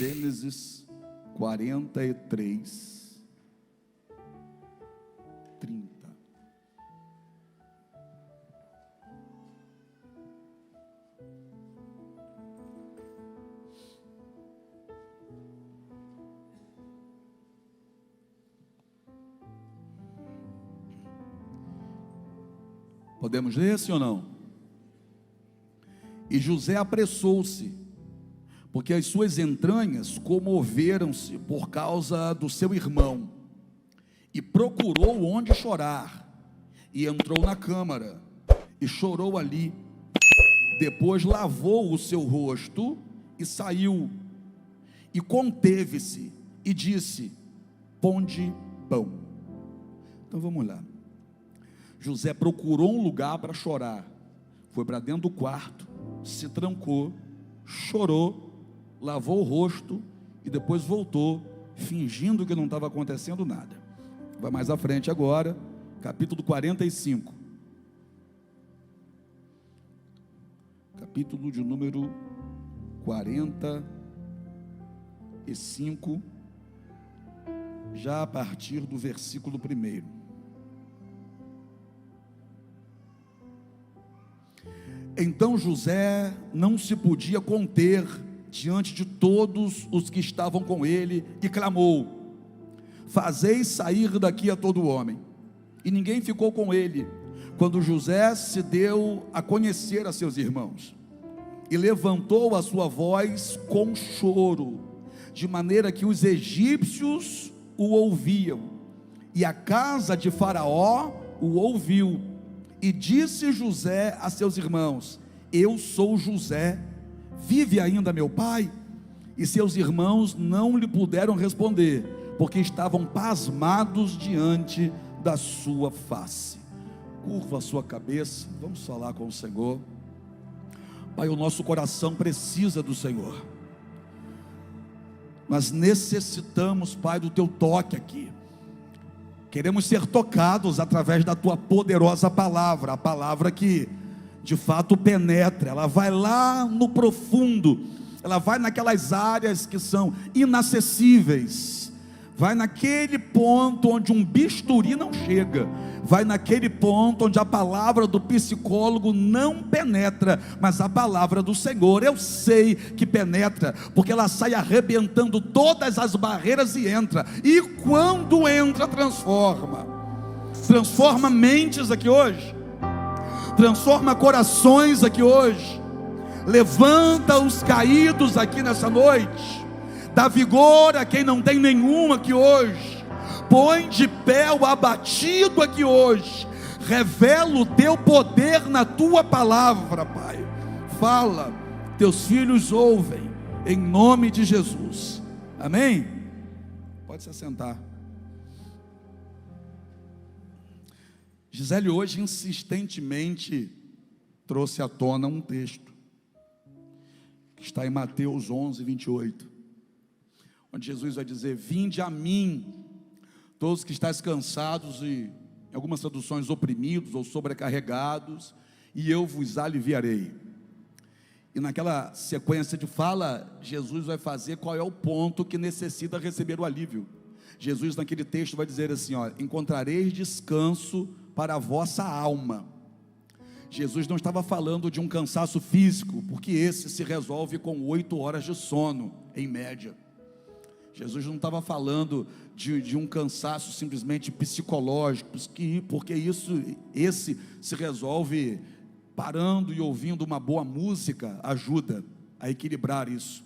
Gênesis 43, 30. Podemos ler, sim ou não? E José apressou-se, porque as suas entranhas comoveram-se por causa do seu irmão, e procurou onde chorar, e entrou na câmara, e chorou ali. Depois lavou o seu rosto, e saiu, e conteve-se, e disse: ponde pão. Então vamos lá. José procurou um lugar para chorar, foi para dentro do quarto, se trancou, chorou, lavou o rosto e depois voltou, fingindo que não estava acontecendo nada. Vai mais à frente agora, capítulo 45, capítulo de número 45, já a partir do versículo 1. Então José não se podia conter diante de todos os que estavam com ele, e clamou: fazei sair daqui a todo homem. E ninguém ficou com ele, quando José se deu a conhecer a seus irmãos, e levantou a sua voz com choro, de maneira que os egípcios o ouviam, e a casa de Faraó o ouviu. E disse José a seus irmãos: eu sou José, vive ainda meu pai? E seus irmãos não lhe puderam responder, porque estavam pasmados diante da sua face. Curva a sua cabeça, vamos falar com o Senhor. Pai, o nosso coração precisa do Senhor. Nós necessitamos, Pai, do teu toque aqui. Queremos ser tocados através da tua poderosa palavra, a palavra que de fato penetra, ela vai lá no profundo, ela vai naquelas áreas que são inacessíveis, vai naquele ponto onde um bisturi não chega, vai naquele ponto onde a palavra do psicólogo não penetra, mas a palavra do Senhor, eu sei que penetra, porque ela sai arrebentando todas as barreiras e entra, e quando entra, transforma mentes aqui hoje, transforma corações aqui hoje, levanta os caídos aqui nessa noite, dá vigor a quem não tem nenhum aqui hoje, põe de pé o abatido aqui hoje, revela o teu poder na tua palavra, Pai. Fala, teus filhos ouvem, em nome de Jesus, amém? Pode se assentar. Gisele hoje insistentemente trouxe à tona um texto que está em Mateus 11, 28, onde Jesus vai dizer: vinde a mim, todos que estáis cansados e, em algumas traduções, oprimidos ou sobrecarregados, e eu vos aliviarei. E naquela sequência de fala, Jesus vai fazer qual é o ponto que necessita receber o alívio. Jesus naquele texto vai dizer assim: ó, encontrareis descanso para a vossa alma. Jesus não estava falando de um cansaço físico, porque esse se resolve com 8 horas de sono, em média. Jesus não estava falando de um cansaço simplesmente psicológico, porque esse se resolve parando e ouvindo uma boa música, ajuda a equilibrar isso.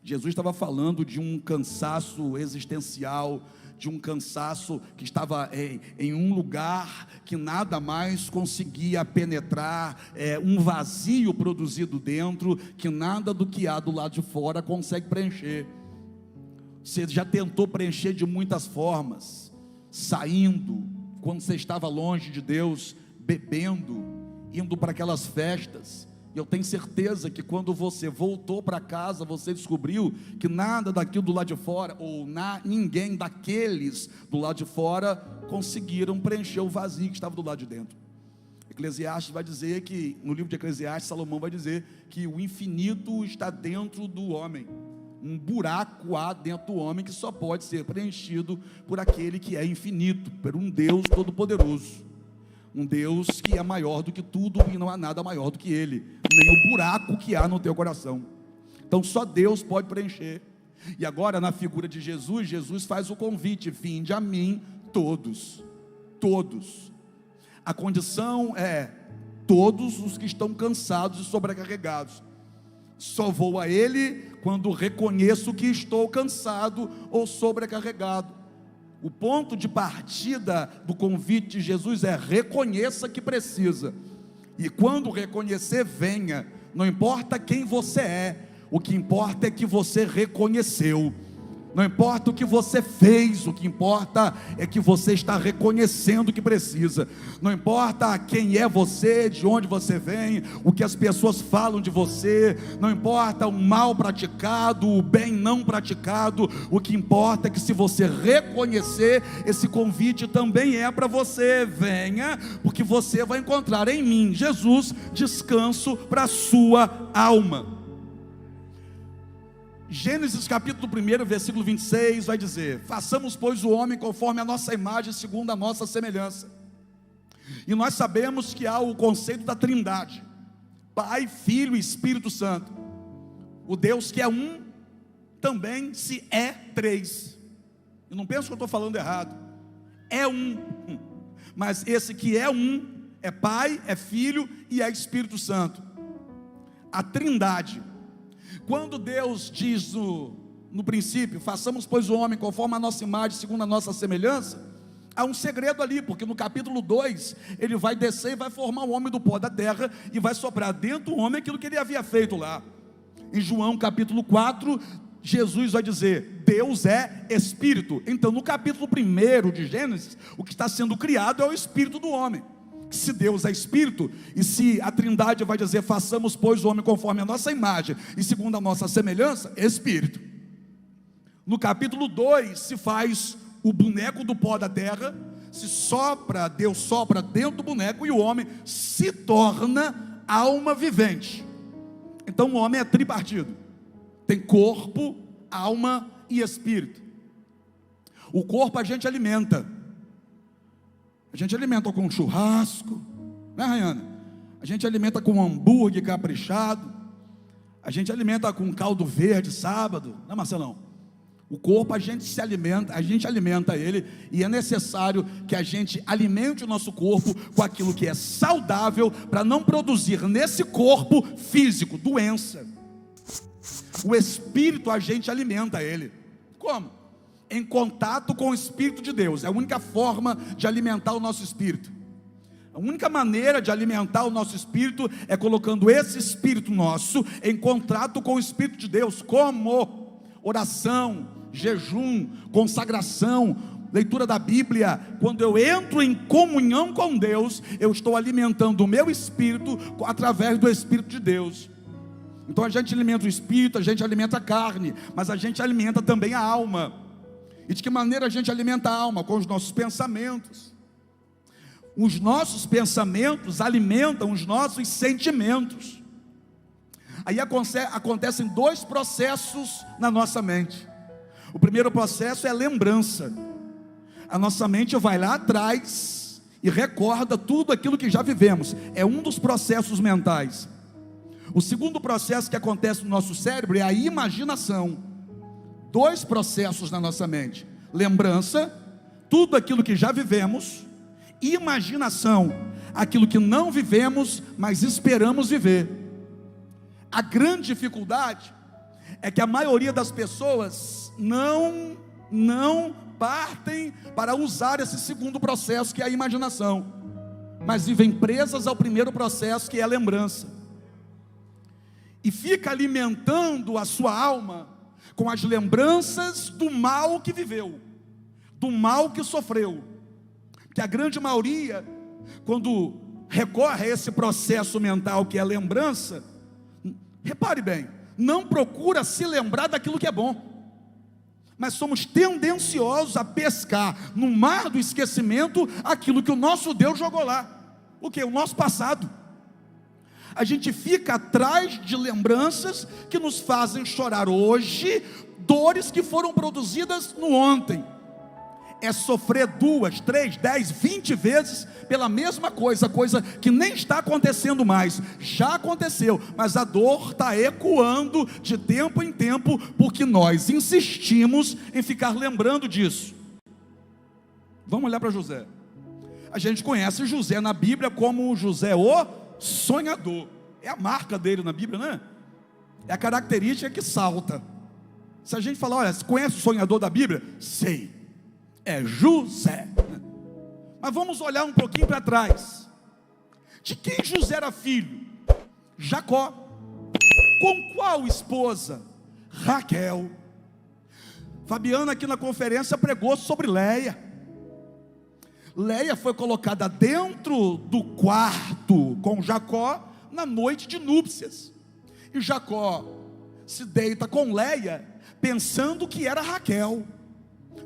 Jesus estava falando de um cansaço existencial, de um cansaço que estava em um lugar que nada mais conseguia penetrar, um vazio produzido dentro, que nada do que há do lado de fora consegue preencher. Você já tentou preencher de muitas formas, saindo, quando você estava longe de Deus, bebendo, indo para aquelas festas. E eu tenho certeza que quando você voltou para casa, você descobriu que nada daquilo do lado de fora, ou ninguém daqueles do lado de fora, conseguiram preencher o vazio que estava do lado de dentro. Eclesiastes vai dizer que, no livro de Eclesiastes, Salomão vai dizer que o infinito está dentro do homem, um buraco há dentro do homem que só pode ser preenchido por aquele que é infinito, por um Deus todo-poderoso, um Deus que é maior do que tudo e não há nada maior do que Ele, nem o buraco que há no teu coração. Então só Deus pode preencher. E agora, na figura de Jesus, Jesus faz o convite: vinde a mim todos, todos. A condição é todos os que estão cansados e sobrecarregados. Só vou a Ele quando reconheço que estou cansado ou sobrecarregado. O ponto de partida do convite de Jesus é: reconheça que precisa, e quando reconhecer, venha. Não importa quem você é, o que importa é que você reconheceu. Não importa o que você fez, o que importa é que você está reconhecendo que precisa. Não importa quem é você, de onde você vem, o que as pessoas falam de você, não importa o mal praticado, o bem não praticado, o que importa é que se você reconhecer, esse convite também é para você. Venha, porque você vai encontrar em mim, Jesus, descanso para a sua alma. Gênesis capítulo 1, versículo 26 vai dizer: façamos pois o homem conforme a nossa imagem, segundo a nossa semelhança. E nós sabemos que há o conceito da trindade: Pai, Filho e Espírito Santo. O Deus que é um, também se é três. Eu não penso que eu estou falando errado, é um, mas esse que é um, é Pai, é Filho e é Espírito Santo. A trindade. Quando Deus diz no princípio: façamos pois o homem conforme a nossa imagem, segundo a nossa semelhança, há um segredo ali, porque no capítulo 2, ele vai descer e vai formar o homem do pó da terra, e vai soprar dentro do homem aquilo que ele havia feito lá. Em João capítulo 4, Jesus vai dizer: Deus é Espírito. Então no capítulo 1 de Gênesis, o que está sendo criado é o Espírito do homem. Se Deus é Espírito, e se a trindade vai dizer: façamos pois o homem conforme a nossa imagem e segundo a nossa semelhança, Espírito. No capítulo 2 se faz o boneco do pó da terra, se sopra, Deus sopra dentro do boneco, e o homem se torna alma vivente. Então o homem é tripartido, tem corpo, alma e espírito. O corpo a gente alimenta com churrasco, né, Rayana? A gente alimenta com hambúrguer caprichado, a gente alimenta com caldo verde sábado, né, Marcelão? O corpo a gente alimenta ele, e é necessário que a gente alimente o nosso corpo com aquilo que é saudável, para não produzir nesse corpo físico doença. O espírito a gente alimenta ele. Como? Em contato com o Espírito de Deus. É a única forma de alimentar o nosso espírito. A única maneira de alimentar o nosso espírito é colocando esse espírito nosso em contato com o Espírito de Deus. Como? Oração, jejum, consagração, leitura da Bíblia. Quando eu entro em comunhão com Deus, eu estou alimentando o meu espírito através do Espírito de Deus. Então a gente alimenta o espírito, a gente alimenta a carne, mas a gente alimenta também a alma. E de que maneira a gente alimenta a alma? Com os nossos pensamentos. Os nossos pensamentos alimentam os nossos sentimentos. Aí acontecem dois processos na nossa mente. O primeiro processo é a lembrança. A nossa mente vai lá atrás e recorda tudo aquilo que já vivemos. É um dos processos mentais. O segundo processo que acontece no nosso cérebro é a imaginação. Dois processos na nossa mente: lembrança, tudo aquilo que já vivemos; imaginação, aquilo que não vivemos, mas esperamos viver. A grande dificuldade é que a maioria das pessoas não partem para usar esse segundo processo, que é a imaginação, mas vivem presas ao primeiro processo, que é a lembrança, e fica alimentando a sua alma com as lembranças do mal que viveu, do mal que sofreu. Que a grande maioria, quando recorre a esse processo mental que é a lembrança, repare bem, não procura se lembrar daquilo que é bom, mas somos tendenciosos a pescar no mar do esquecimento aquilo que o nosso Deus jogou lá. O que? O nosso passado. A gente fica atrás de lembranças que nos fazem chorar hoje, dores que foram produzidas no ontem. É sofrer 2, 3, 10, 20 vezes pela mesma coisa que nem está acontecendo mais. Já aconteceu, mas a dor está ecoando de tempo em tempo, porque nós insistimos em ficar lembrando disso. Vamos olhar para José. A gente conhece José na Bíblia como José o sonhador. É a marca dele na Bíblia, né? É a característica que salta. Se a gente falar, olha, você conhece o sonhador da Bíblia? Sei. É José. Mas vamos olhar um pouquinho para trás. De quem José era filho? Jacó. Com qual esposa? Raquel. Fabiana aqui na conferência pregou sobre Léia. Léia foi colocada dentro do quarto com Jacó na noite de núpcias. E Jacó se deita com Léia pensando que era Raquel.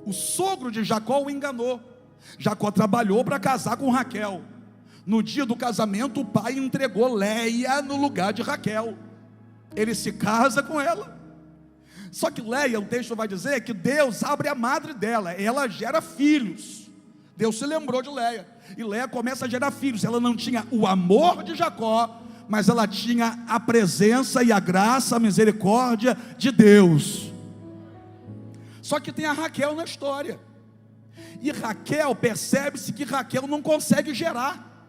O sogro de Jacó o enganou. Jacó trabalhou para casar com Raquel. No dia do casamento, o pai entregou Léia no lugar de Raquel. Ele se casa com ela. Só que Léia, o texto vai dizer que Deus abre a madre dela, ela gera filhos. Deus se lembrou de Léia, e Léia começa a gerar filhos. Ela não tinha o amor de Jacó, mas ela tinha a presença e a graça, a misericórdia de Deus. Só que tem a Raquel na história, e Raquel, percebe-se que Raquel não consegue gerar.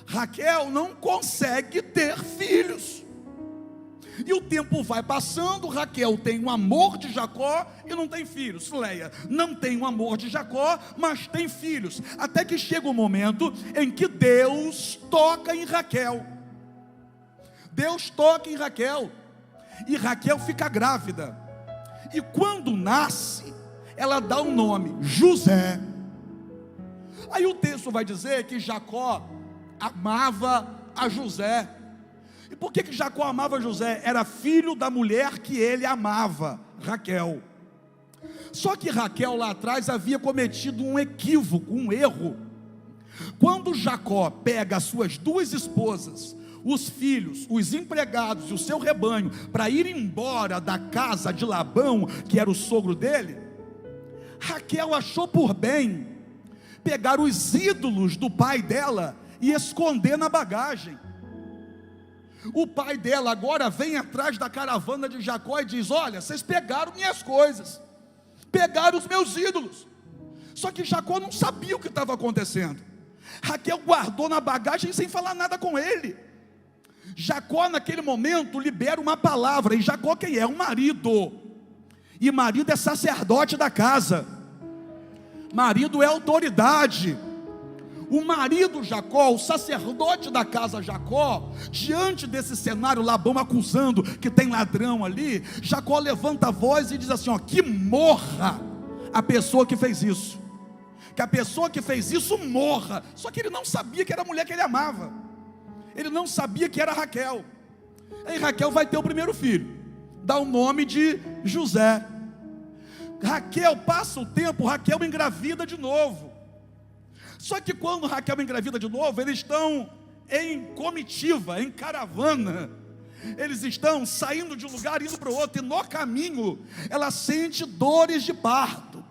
Raquel não consegue ter filhos. E o tempo vai passando, Raquel tem o amor de Jacó e não tem filhos. Léia não tem o amor de Jacó, mas tem filhos. Até que chega o momento em que Deus toca em Raquel. Deus toca em Raquel, e Raquel fica grávida. E quando nasce, ela dá um nome, José. Aí o texto vai dizer que Jacó amava a José. E por que Jacó amava José? Era filho da mulher que ele amava, Raquel. Só que Raquel lá atrás havia cometido um equívoco, um erro. Quando Jacó pega as suas 2 esposas, os filhos, os empregados e o seu rebanho, para ir embora da casa de Labão, que era o sogro dele, Raquel achou por bem pegar os ídolos do pai dela e esconder na bagagem. O pai dela agora vem atrás da caravana de Jacó e diz: olha, vocês pegaram minhas coisas, pegaram os meus ídolos. Só que Jacó não sabia o que estava acontecendo. Raquel guardou na bagagem sem falar nada com ele. Jacó naquele momento libera uma palavra, e Jacó quem é? Um marido, e marido é sacerdote da casa, marido é autoridade. O marido Jacó, o sacerdote da casa Jacó, diante desse cenário, Labão acusando que tem ladrão ali, Jacó levanta a voz e diz assim: ó, que morra a pessoa que fez isso, que a pessoa que fez isso morra. Só que ele não sabia que era a mulher que ele amava, ele não sabia que era Raquel. Aí Raquel vai ter o primeiro filho, dá o nome de José. Raquel passa o tempo, Raquel engravida de novo. Só que quando Raquel engravida de novo, eles estão em comitiva, em caravana. Eles estão saindo de um lugar, indo para o outro, e no caminho, ela sente dores de parto.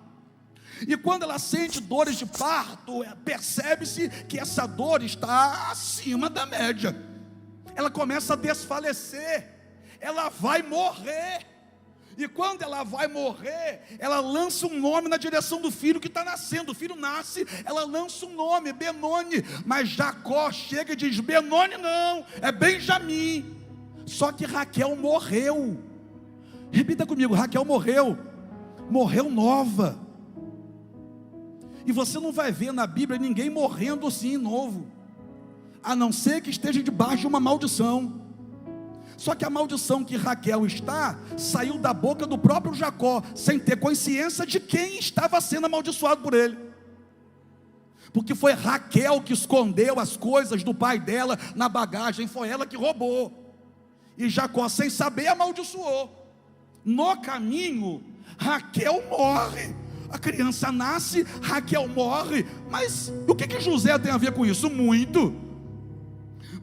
E quando ela sente dores de parto, percebe-se que essa dor está acima da média. Ela começa a desfalecer, ela vai morrer. E quando ela vai morrer, ela lança um nome na direção do filho que está nascendo. O filho nasce, ela lança um nome, Benoni. Mas Jacó chega e diz: Benoni não, é Benjamim. Só que Raquel morreu. Repita comigo: Raquel morreu. Morreu nova. E você não vai ver na Bíblia ninguém morrendo assim novo, a não ser que esteja debaixo de uma maldição. Só que a maldição que Raquel está, saiu da boca do próprio Jacó, sem ter consciência de quem estava sendo amaldiçoado por ele. Porque foi Raquel que escondeu as coisas do pai dela na bagagem, foi ela que roubou. E Jacó, sem saber, amaldiçoou. No caminho, Raquel morre. A criança nasce, Raquel morre. Mas o que José tem a ver com isso? Muito.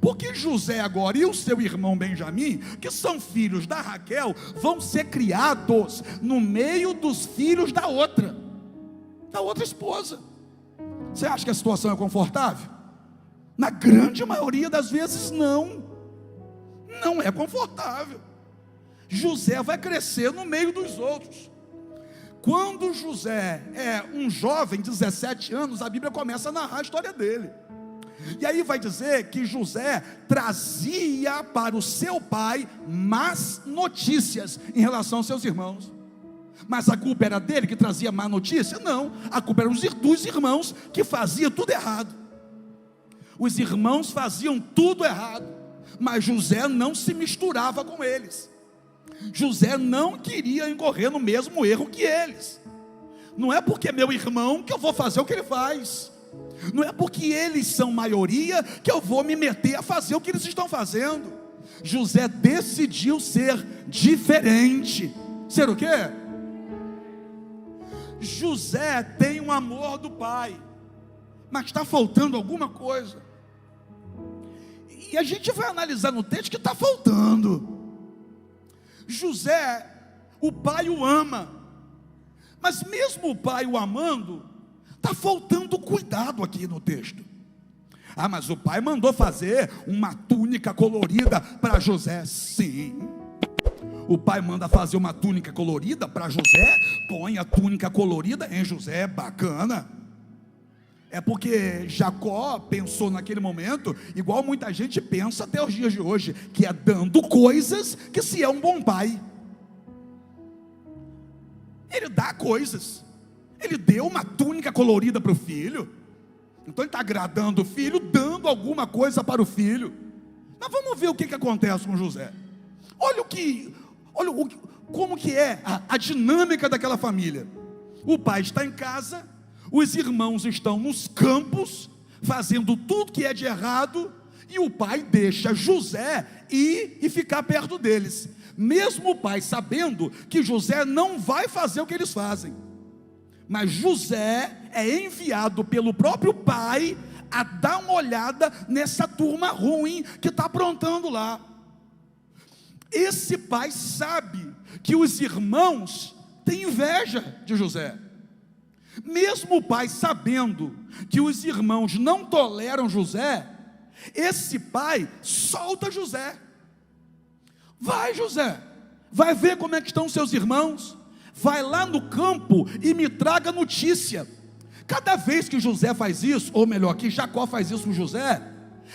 Porque José agora e o seu irmão Benjamim, que são filhos da Raquel, vão ser criados no meio dos filhos da outra esposa. Você acha que a situação é confortável? Na grande maioria das vezes não é confortável. José vai crescer no meio dos outros. Quando José é um jovem, 17 anos, a Bíblia começa a narrar a história dele. E aí vai dizer que José trazia para o seu pai más notícias em relação aos seus irmãos. Mas a culpa era dele que trazia má notícia? Não, a culpa era dos irmãos que faziam tudo errado. Os irmãos faziam tudo errado, mas José não se misturava com eles. José não queria incorrer no mesmo erro que eles. Não é porque é meu irmão que eu vou fazer o que ele faz. Não é porque eles são maioria que eu vou me meter a fazer o que eles estão fazendo. José decidiu ser diferente. Ser o quê? José tem um amor do pai, mas está faltando alguma coisa. E a gente vai analisar no texto que está faltando. José, o pai o ama, mas mesmo o pai o amando, está faltando cuidado aqui no texto. Ah, mas o pai mandou fazer uma túnica colorida para José. Sim, o pai manda fazer uma túnica colorida para José. Põe a túnica colorida em José, bacana. É porque Jacó pensou naquele momento, igual muita gente pensa até os dias de hoje, que é dando coisas que se é um bom pai. Ele dá coisas. Ele deu uma túnica colorida para o filho. Então ele está agradando o filho, dando alguma coisa para o filho. Mas vamos ver o que acontece com José. Olha como que é a dinâmica daquela família. O pai está em casa, os irmãos estão nos campos, fazendo tudo que é de errado, e o pai deixa José ir e ficar perto deles, mesmo o pai sabendo que José não vai fazer o que eles fazem. Mas José é enviado pelo próprio pai a dar uma olhada nessa turma ruim que está aprontando lá. Esse pai sabe que os irmãos têm inveja de José. Mesmo o pai sabendo que os irmãos não toleram José, esse pai solta José. Vai, José, vai ver como é que estão seus irmãos. Vai lá no campo e me traga notícia. Cada vez que José faz isso, ou melhor, que Jacó faz isso com José,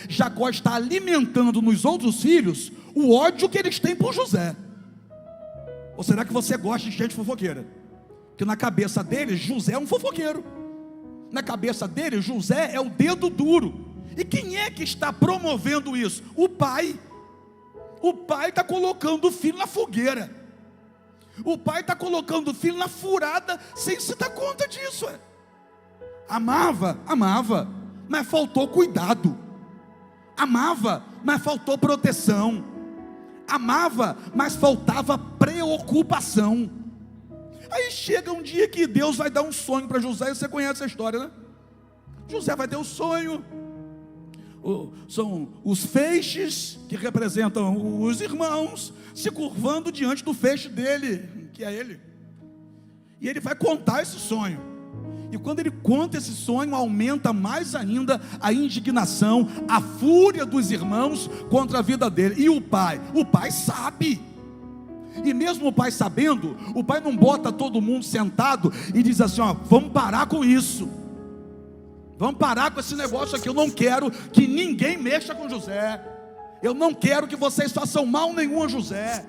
Jacó está alimentando nos outros filhos o ódio que eles têm por José. Ou será que você gosta de gente fofoqueira? Que na cabeça dele, José é um fofoqueiro. Na cabeça dele, José é o dedo duro. E quem é que está promovendo isso? O pai. O pai está colocando o filho na fogueira. O pai está colocando o filho na furada, sem se dar conta disso. Amava, mas faltou cuidado. Amava, mas faltou proteção. Amava, mas faltava preocupação. Aí chega um dia que Deus vai dar um sonho para José, e você conhece a história, né? José vai ter um sonho. São os feixes que representam os irmãos se curvando diante do feixe dele, que é ele. E ele vai contar esse sonho. E quando ele conta esse sonho, aumenta mais ainda a indignação, a fúria dos irmãos contra a vida dele. E o pai sabe. E mesmo o pai sabendo, o pai não bota todo mundo sentado e diz assim: ó, vamos parar com isso. Vamos parar com esse negócio aqui. Eu não quero que ninguém mexa com José. Eu não quero que vocês façam mal nenhum a José.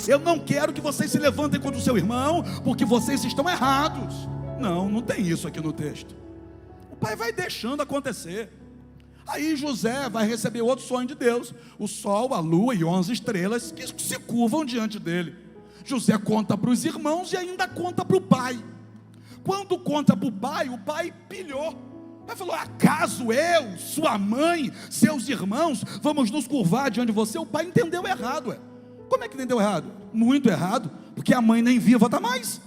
Eu não quero que vocês se levantem contra o seu irmão, porque vocês estão errados. Não tem isso aqui no texto. O pai vai deixando acontecer. Aí José vai receber outro sonho de Deus. O sol, a lua e 11 estrelas que se curvam diante dele. José conta para os irmãos e ainda conta para o pai. Quando conta para o pai pilhou. Ele falou: acaso eu, sua mãe, seus irmãos, vamos nos curvar diante de você? O pai entendeu errado. Como é que entendeu errado? Muito errado, porque a mãe nem viva está mais.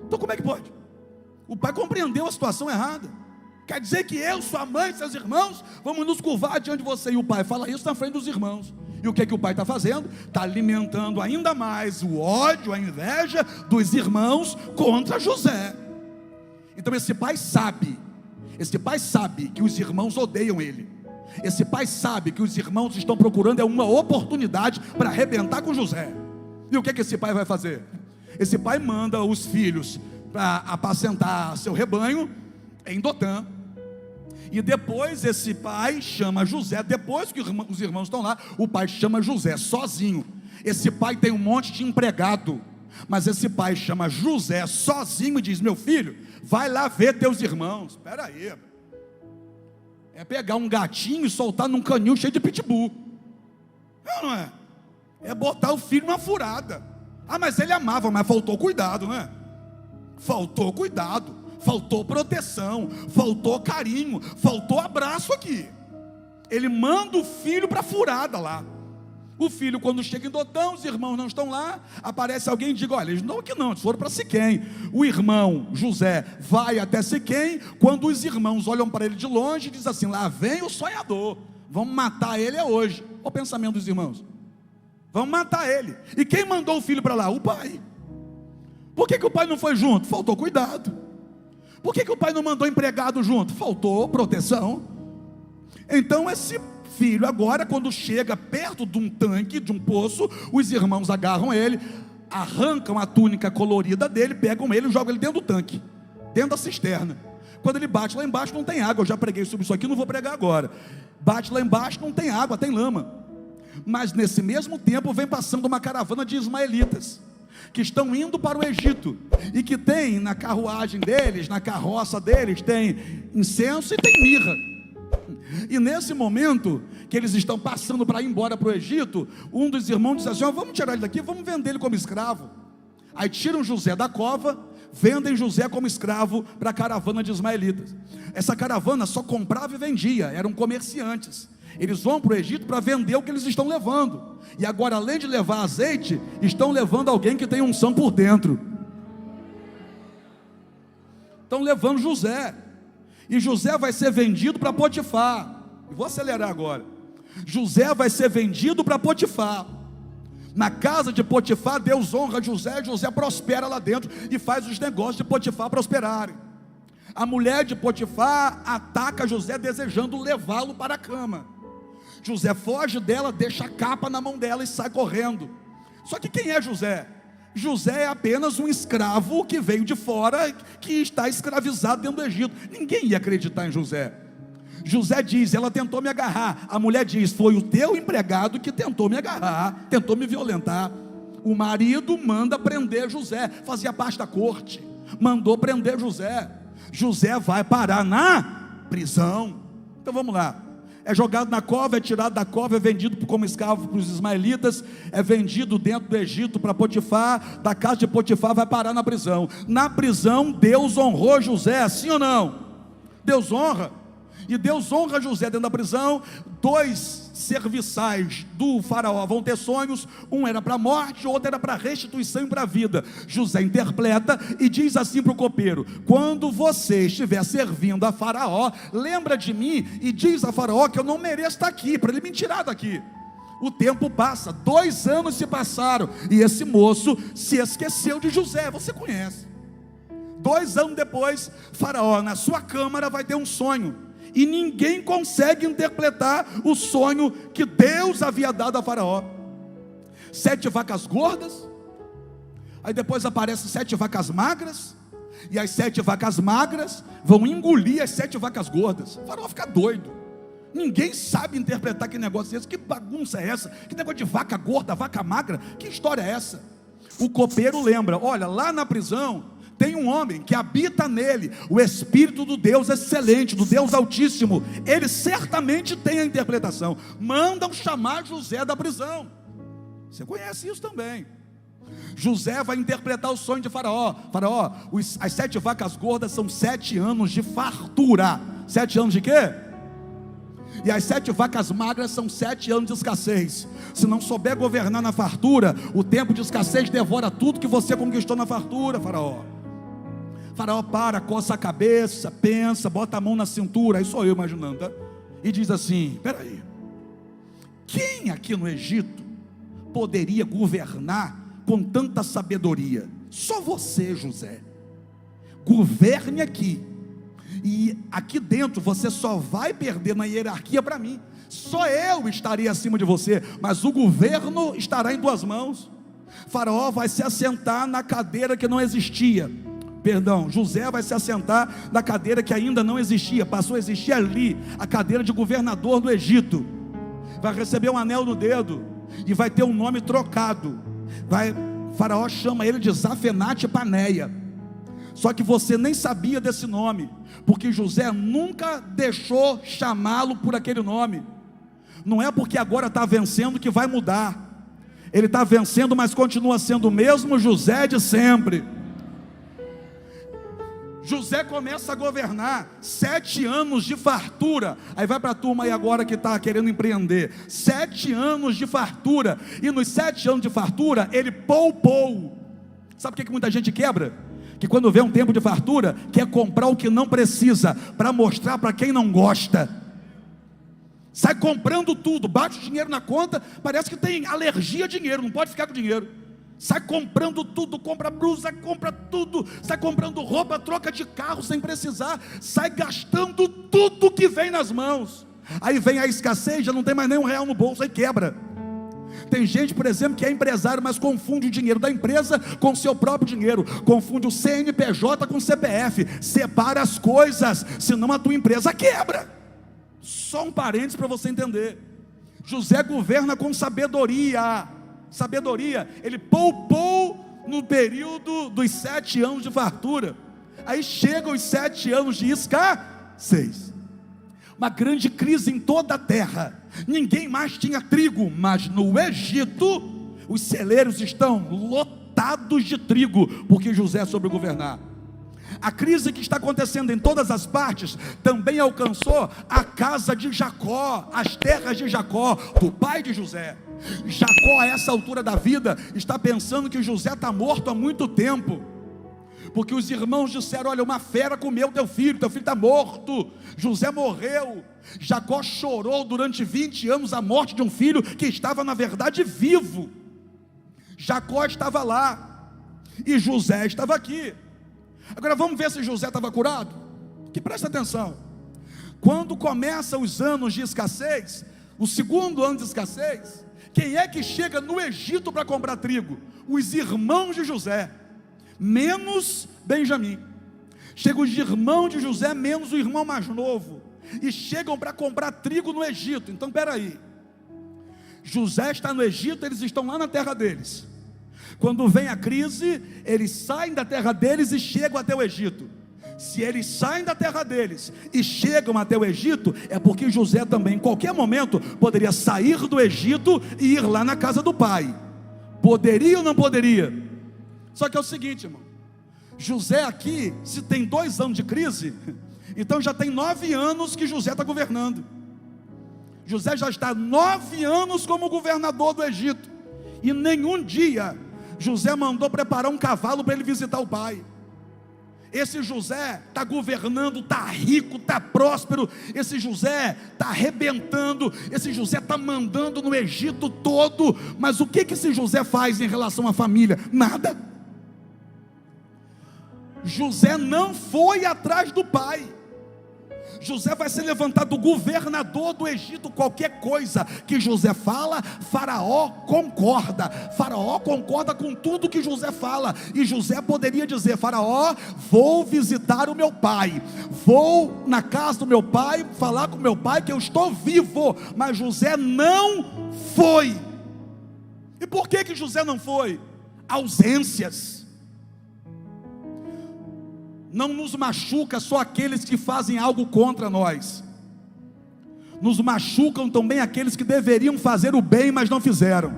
Então como é que pode? O pai compreendeu a situação errada. Quer dizer que eu, sua mãe, seus irmãos, vamos nos curvar diante de você. E o pai fala isso na frente dos irmãos. E o que o pai está fazendo? Está alimentando ainda mais o ódio, a inveja dos irmãos contra José. Então esse pai sabe que os irmãos odeiam ele. Esse pai sabe que os irmãos estão procurando uma oportunidade para arrebentar com José. E o que esse pai vai fazer? Esse pai manda os filhos para apacentar seu rebanho em Dotã. E depois esse pai chama José, depois que os irmãos estão lá, o pai chama José sozinho. Esse pai tem um monte de empregado, mas esse pai chama José sozinho e diz: meu filho, vai lá ver teus irmãos. Espera aí, é pegar um gatinho e soltar num canil cheio de pitbull, não é? É botar o filho numa furada. Ah, mas ele amava, mas faltou cuidado, né? Faltou cuidado, faltou proteção, faltou carinho, faltou abraço aqui. Ele manda o filho para a furada lá. O filho, quando chega em Dotã, os irmãos não estão lá, aparece alguém e diz: olha, eles não aqui não, eles foram para Siquém. O irmão José vai até Siquém. Quando os irmãos olham para ele de longe, diz assim: lá vem o sonhador, vamos matar ele hoje. Olha o pensamento dos irmãos: vamos matar ele. E quem mandou o filho para lá? O pai. Por que o pai não foi junto? Faltou cuidado. Por que o pai não mandou empregado junto? Faltou proteção. Então esse filho agora, quando chega perto de um tanque, de um poço, os irmãos agarram ele, arrancam a túnica colorida dele, pegam ele e jogam ele dentro do tanque, dentro da cisterna. Quando ele bate lá embaixo não tem água. Eu já preguei sobre isso aqui, não vou pregar agora. Bate lá embaixo, não tem água, tem lama. Mas nesse mesmo tempo vem passando uma caravana de ismaelitas, que estão indo para o Egito, e que tem na carruagem deles, na carroça deles, tem incenso e tem mirra. E nesse momento que eles estão passando para ir embora para o Egito, um dos irmãos diz assim: vamos tirar ele daqui, vamos vender ele como escravo. Aí tiram José da cova, vendem José como escravo para a caravana de ismaelitas. Essa caravana só comprava e vendia, eram comerciantes. Eles vão para o Egito para vender o que eles estão levando. E agora, além de levar azeite, estão levando alguém que tem unção por dentro. Estão levando José. E José vai ser vendido para Potifar. Vou acelerar agora. José vai ser vendido para Potifar. Na casa de Potifar, Deus honra José. José prospera lá dentro e faz os negócios de Potifar prosperarem. A mulher de Potifar ataca José, desejando levá-lo para a cama. José foge dela, deixa a capa na mão dela e sai correndo. Só que quem é José? José é apenas um escravo que veio de fora, que está escravizado dentro do Egito. Ninguém ia acreditar em José. José diz: ela tentou me agarrar. A mulher diz: foi o teu empregado que tentou me agarrar, tentou me violentar. O marido manda prender José, fazia parte da corte, mandou prender José. José vai parar na prisão. Então vamos lá. É jogado na cova, é tirado da cova, é vendido como escravo para os ismaelitas, é vendido dentro do Egito para Potifar, da casa de Potifar vai parar na prisão. Na prisão Deus honrou José, sim ou não? Deus honra. E Deus honra José dentro da prisão. 2 serviçais do faraó vão ter sonhos, um era para a morte, o outro era para a restituição e para a vida. José interpreta e diz assim para o copeiro: quando você estiver servindo a faraó, lembra de mim e diz a faraó que eu não mereço estar aqui, para ele me tirar daqui. O tempo passa, 2 anos se passaram, e esse moço se esqueceu de José. Você conhece. 2 anos depois, faraó na sua câmara vai ter um sonho, e ninguém consegue interpretar o sonho que Deus havia dado a faraó. 7 vacas gordas, aí depois aparecem 7 vacas magras, e as 7 vacas magras vão engolir as 7 vacas gordas. O faraó fica doido. Ninguém sabe interpretar que negócio é esse, que bagunça é essa, que negócio de vaca gorda, vaca magra, que história é essa? O copeiro lembra: olha, lá na prisão tem um homem que habita nele o Espírito do Deus excelente, do Deus Altíssimo. Ele certamente tem a interpretação. Mandam chamar José da prisão. Você conhece isso também. José vai interpretar o sonho de faraó. Faraó, as 7 vacas gordas são 7 anos de fartura. 7 anos de quê? E as 7 vacas magras são 7 anos de escassez. Se não souber governar na fartura, o tempo de escassez devora tudo que você conquistou na fartura, faraó. Faraó para, coça a cabeça, pensa, bota a mão na cintura, aí sou eu imaginando, tá? E diz assim: peraí, quem aqui no Egito poderia governar com tanta sabedoria? Só você, José. Governe aqui, e aqui dentro você só vai perder na hierarquia para mim. Só eu estaria acima de você, mas o governo estará em tuas mãos. Faraó vai se assentar na cadeira que não existia. Perdão, José vai se assentar na cadeira que ainda não existia, passou a existir ali, a cadeira de governador do Egito. Vai receber um anel no dedo e vai ter um nome trocado. Faraó chama ele de Zafenate-Paneia. Só que você nem sabia desse nome, porque José nunca deixou chamá-lo por aquele nome. Não é porque agora está vencendo que vai mudar. Ele está vencendo, mas continua sendo o mesmo José de sempre. José começa a governar, 7 anos de fartura. Aí vai para a turma aí agora que está querendo empreender, 7 anos de fartura. E nos 7 anos de fartura, ele poupou. Sabe o que muita gente quebra? Que quando vê um tempo de fartura, quer comprar o que não precisa, para mostrar para quem não gosta. Sai comprando tudo, bate o dinheiro na conta, parece que tem alergia a dinheiro, não pode ficar com dinheiro. Sai comprando tudo, compra blusa, compra tudo, sai comprando roupa, troca de carro sem precisar, sai gastando tudo que vem nas mãos. Aí vem a escassez, já não tem mais nem R$1 no bolso, aí quebra. Tem gente, por exemplo, que é empresário, mas confunde o dinheiro da empresa com o seu próprio dinheiro, confunde o CNPJ com o CPF, separa as coisas, senão a tua empresa quebra. Só um parênteses para você entender. José governa com sabedoria. Ele poupou no período dos 7 anos de fartura. Aí chegam os 7 anos de escassez, uma grande crise em toda a terra. Ninguém mais tinha trigo, mas no Egito os celeiros estão lotados de trigo, porque José soube governar. A crise que está acontecendo em todas as partes também alcançou a casa de Jacó, as terras de Jacó, do pai de José. Jacó, a essa altura da vida, está pensando que José está morto há muito tempo, porque os irmãos disseram: olha, uma fera comeu teu filho está morto. José morreu. Jacó chorou durante 20 anos a morte de um filho que estava na verdade vivo. Jacó estava lá e José estava aqui. Agora vamos ver se José estava curado. Que presta atenção, quando começam os anos de escassez, o segundo ano de escassez, quem é que chega no Egito para comprar trigo? Os irmãos de José, menos Benjamim. Chegam os irmãos de José, menos o irmão mais novo, e chegam para comprar trigo no Egito. Então peraí, José está no Egito, eles estão lá na terra deles. Quando vem a crise, eles saem da terra deles e chegam até o Egito. Se eles saem da terra deles e chegam até o Egito, é porque José também em qualquer momento poderia sair do Egito e ir lá na casa do pai. Poderia ou não poderia? Só que é o seguinte, irmão, José aqui, se tem 2 anos de crise, então já tem 9 anos que José está governando. José já está 9 anos como governador do Egito, e nenhum dia José mandou preparar um cavalo para ele visitar o pai. Esse José está governando, está rico, está próspero. Esse José está arrebentando. Esse José está mandando no Egito todo. Mas o que esse José faz em relação à família? Nada. José não foi atrás do pai. José vai ser levantado governador do Egito. Qualquer coisa que José fala, Faraó concorda com tudo que José fala. E José poderia dizer: Faraó, vou visitar o meu pai, vou na casa do meu pai, falar com meu pai que eu estou vivo. Mas José não foi. E por que José não foi? Ausências. Não nos machuca só aqueles que fazem algo contra nós, nos machucam também aqueles que deveriam fazer o bem, mas não fizeram.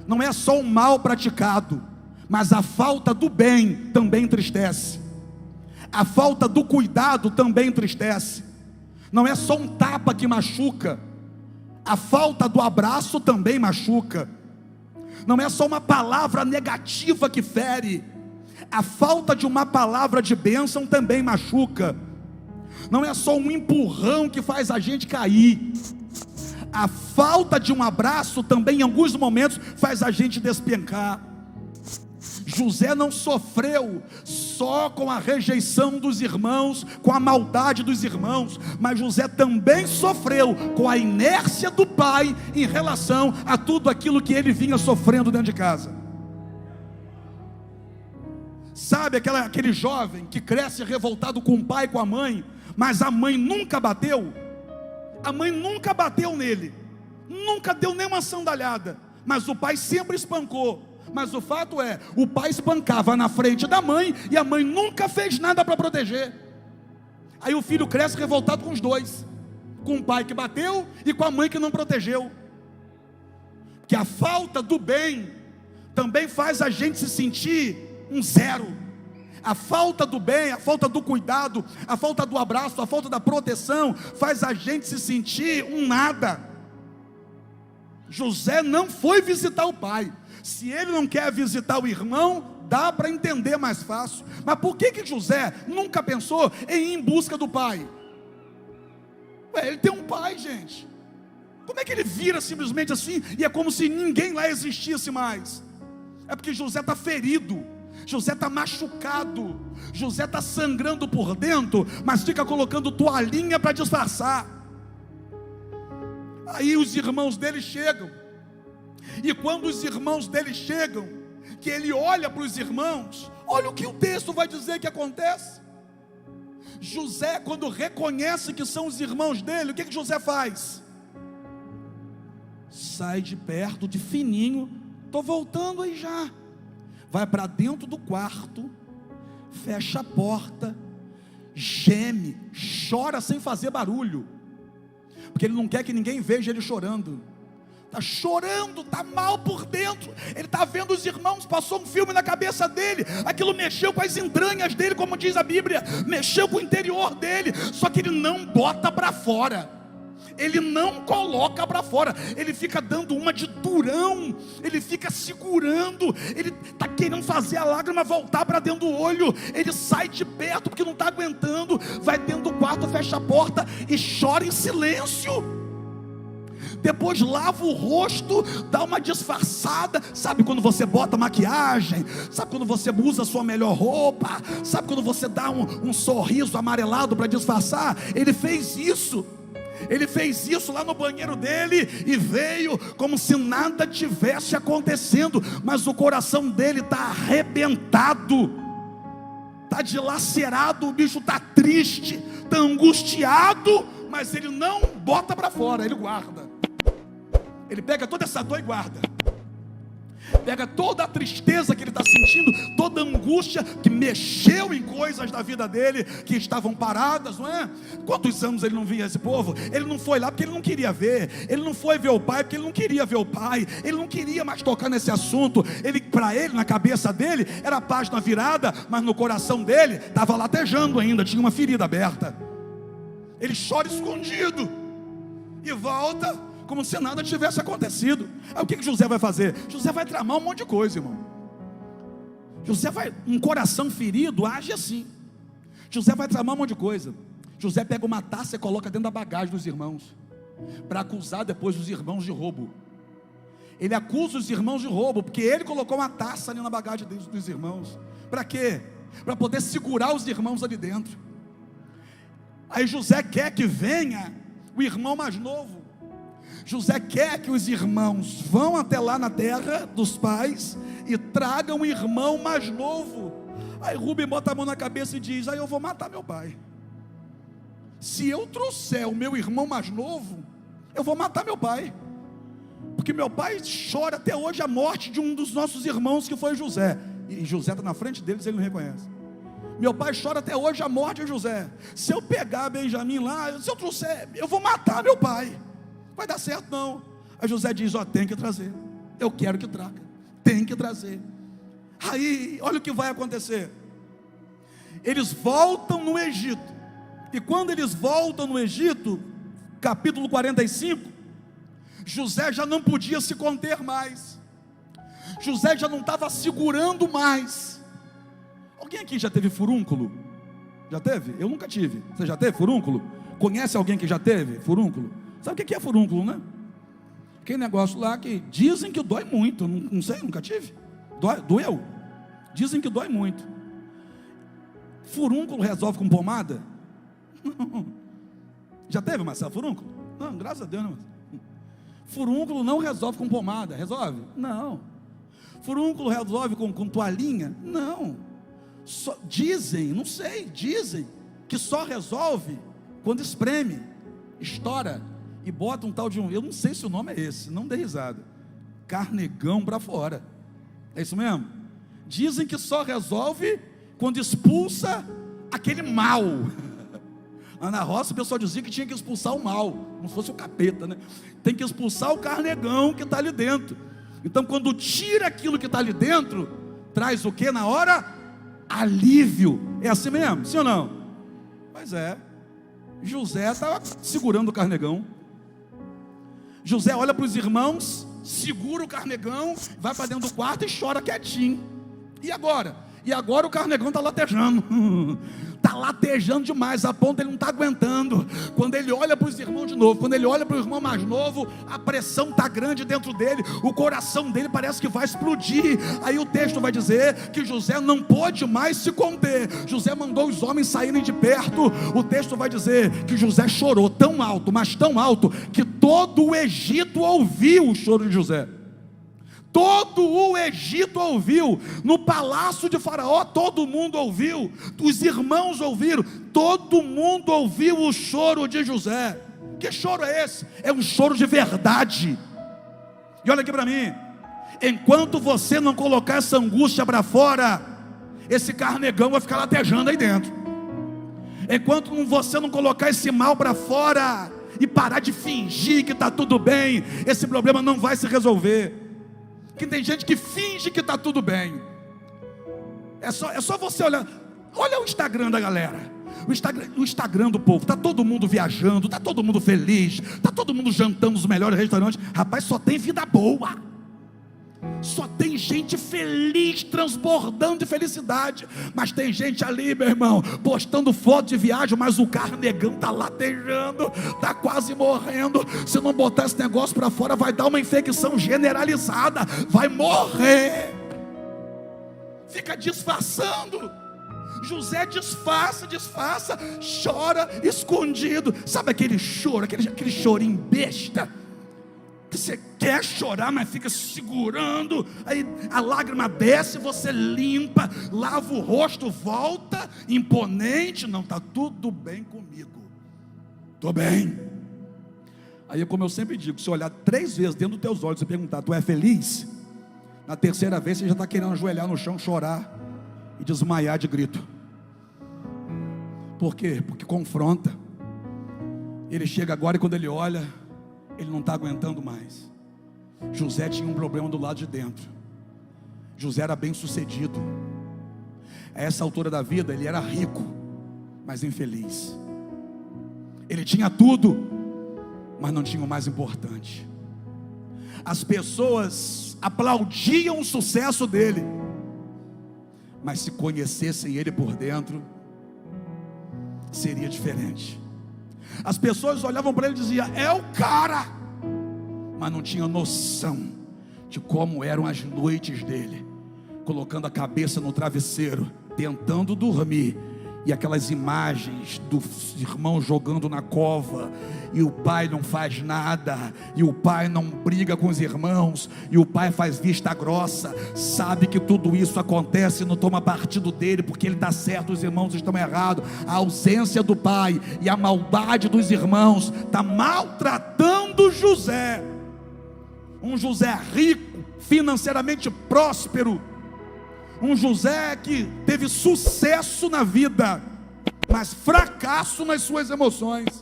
Não é só o mal praticado, mas a falta do bem também entristece. A falta do cuidado também entristece. Não é só um tapa que machuca, a falta do abraço também machuca. Não é só uma palavra negativa que fere, A falta de uma palavra de bênção também machuca. Não é só um empurrão que faz a gente cair. A falta de um abraço também, em alguns momentos, faz a gente despencar. José não sofreu só com a rejeição dos irmãos, com a maldade dos irmãos, mas José também sofreu com a inércia do pai em relação a tudo aquilo que ele vinha sofrendo dentro de casa. Sabe aquele jovem que cresce revoltado com o pai e com a mãe, mas a mãe nunca bateu? A mãe nunca bateu nele, nunca deu nenhuma sandalhada, mas o pai sempre espancou. Mas o fato é, o pai espancava na frente da mãe e a mãe nunca fez nada para proteger. Aí o filho cresce revoltado com os dois, com o pai que bateu e com a mãe que não protegeu. Que a falta do bem também faz a gente se sentir um zero. A falta do bem, a falta do cuidado, a falta do abraço, a falta da proteção faz a gente se sentir um nada. José não foi visitar o pai. Se ele não quer visitar o irmão, dá para entender mais fácil. Mas por que José nunca pensou em ir em busca do pai? Ele tem um pai, gente. Como é que ele vira simplesmente assim e é como se ninguém lá existisse mais? É porque José está ferido, José está machucado, José está sangrando por dentro, mas fica colocando toalhinha para disfarçar. Aí os irmãos dele chegam, e quando os irmãos dele chegam, que ele olha para os irmãos, olha o que o texto vai dizer que acontece. José, quando reconhece que são os irmãos dele, o que José faz? Sai de perto, de fininho, estou voltando aí já. Vai para dentro do quarto, fecha a porta, geme, chora sem fazer barulho, porque ele não quer que ninguém veja ele chorando. Está chorando, está mal por dentro. Ele está vendo os irmãos, passou um filme na cabeça dele, aquilo mexeu com as entranhas dele, como diz a Bíblia, mexeu com o interior dele, só que ele não bota para fora, ele não coloca para fora, ele fica dando uma de durão, ele fica segurando, ele está querendo fazer a lágrima voltar para dentro do olho, ele sai de perto porque não está aguentando, vai dentro do quarto, fecha a porta e chora em silêncio. Depois lava o rosto, dá uma disfarçada. Sabe quando você bota maquiagem? Sabe quando você usa a sua melhor roupa? Sabe quando você dá um sorriso amarelado para disfarçar? Ele fez isso. Ele fez isso lá no banheiro dele e veio como se nada tivesse acontecendo, mas o coração dele está arrebentado, está dilacerado, o bicho está triste, está angustiado, mas ele não bota para fora, ele guarda. Ele pega toda essa dor e guarda. Pega toda a tristeza que ele está sentindo, toda a angústia que mexeu em coisas da vida dele, que estavam paradas, não é? Quantos anos ele não via esse povo? Ele não foi lá porque ele não queria ver. Ele não foi ver o pai porque ele não queria ver o pai. Ele não queria mais tocar nesse assunto. Para ele, na cabeça dele, era a página virada, mas no coração dele, estava latejando ainda, tinha uma ferida aberta. Ele chora escondido e volta como se nada tivesse acontecido. Aí o que José vai fazer? José vai tramar um monte de coisa, irmão. José vai, um coração ferido age assim. José vai tramar um monte de coisa. José pega uma taça e coloca dentro da bagagem dos irmãos, para acusar depois os irmãos de roubo. Ele acusa os irmãos de roubo, porque ele colocou uma taça ali na bagagem dos irmãos. Para quê? Para poder segurar os irmãos ali dentro. Aí José quer que venha o irmão mais novo. José quer que os irmãos vão até lá na terra dos pais e tragam o irmão mais novo. Aí Rubem bota a mão na cabeça e diz: aí eu vou matar meu pai. Se eu trouxer o meu irmão mais novo, eu vou matar meu pai, porque meu pai chora até hoje a morte de um dos nossos irmãos, que foi José. E José está na frente deles, ele não reconhece. Meu pai chora até hoje a morte de José. Se eu pegar Benjamim lá, se eu trouxer, eu vou matar meu pai. Vai dar certo não. Aí José diz: ó, tem que trazer, eu quero que traga, tem que trazer. Aí olha o que vai acontecer. Eles voltam no Egito, e quando eles voltam no Egito, capítulo 45, José já não podia se conter mais, José já não estava segurando mais. Alguém aqui já teve furúnculo? Já teve? Eu nunca tive. Você já teve furúnculo? Conhece alguém que já teve furúnculo? Sabe o que é furúnculo, né? Aquele negócio lá que dizem que dói muito. Não sei, nunca tive. Doeu? Dizem que dói muito. Furúnculo resolve com pomada? Não. Já teve, Marcelo, furúnculo? Não, graças a Deus não. Furúnculo não resolve com pomada. Resolve? Não. Furúnculo resolve com toalhinha? Não. Dizem, não sei, dizem que só resolve quando espreme, estoura e bota um tal de eu não sei se o nome é esse, não dê risada, carnegão para fora. É isso mesmo? Dizem que só resolve quando expulsa aquele mal. Lá na roça o pessoal dizia que tinha que expulsar o mal, como se fosse o capeta, né? Tem que expulsar o carnegão que está ali dentro. Então quando tira aquilo que está ali dentro, traz o que na hora? Alívio. É assim mesmo? Sim ou não? Pois é. José estava segurando o carnegão. José olha para os irmãos, segura o carnegão, vai para dentro do quarto e chora quietinho. E agora? E agora o carnegão está latejando. Está latejando demais, a ponta ele não está aguentando. Quando ele olha para os irmãos de novo, quando ele olha para o irmão mais novo, a pressão está grande dentro dele, o coração dele parece que vai explodir. Aí o texto vai dizer que José não pôde mais se conter. José mandou os homens saírem de perto. O texto vai dizer que José chorou tão alto, mas tão alto, que todo o Egito ouviu o choro de José. Todo o Egito ouviu, no palácio de Faraó todo mundo ouviu, os irmãos ouviram, todo mundo ouviu o choro de José. Que choro é esse? É um choro de verdade. E olha aqui para mim, enquanto você não colocar essa angústia para fora, esse carnegão vai ficar latejando aí dentro. Enquanto você não colocar esse mal para fora e parar de fingir que está tudo bem, esse problema não vai se resolver. Que tem gente que finge que está tudo bem. É só você olhar. Olha o Instagram da galera. O Instagram do povo. Está todo mundo viajando, está todo mundo feliz, está todo mundo jantando nos melhores restaurantes. Rapaz, só tem vida boa. Só tem gente feliz, transbordando de felicidade. Mas tem gente ali, meu irmão, postando foto de viagem, mas o carnegão está latejando, está quase morrendo. Se não botar esse negócio para fora, vai dar uma infecção generalizada, vai morrer. Fica disfarçando. José disfarça, chora escondido. Sabe aquele choro, aquele chorinho besta? Você quer chorar, mas fica segurando, aí a lágrima desce, você limpa, lava o rosto, volta imponente. Não, está tudo bem comigo, estou bem. Aí, como eu sempre digo, se olhar 3 vezes dentro dos teus olhos e perguntar, tu é feliz? Na 3ª vez você já está querendo ajoelhar no chão, chorar e desmaiar de grito. Por quê? Porque confronta. Ele chega agora e quando ele olha, ele não está aguentando mais. José tinha um problema do lado de dentro. José era bem sucedido. A essa altura da vida ele era rico, mas infeliz. Ele tinha tudo, mas não tinha o mais importante. As pessoas aplaudiam o sucesso dele, mas se conhecessem ele por dentro, seria diferente. As pessoas olhavam para ele e diziam, é o cara, mas não tinham noção de como eram as noites dele, colocando a cabeça no travesseiro, tentando dormir, e aquelas imagens dos irmãos jogando na cova, e o pai não faz nada, e o pai não briga com os irmãos, e o pai faz vista grossa, sabe que tudo isso acontece e não toma partido dele, porque ele está certo, os irmãos estão errados. A ausência do pai e a maldade dos irmãos está maltratando José. Um José rico, financeiramente próspero, um José que teve sucesso na vida, mas fracasso nas suas emoções.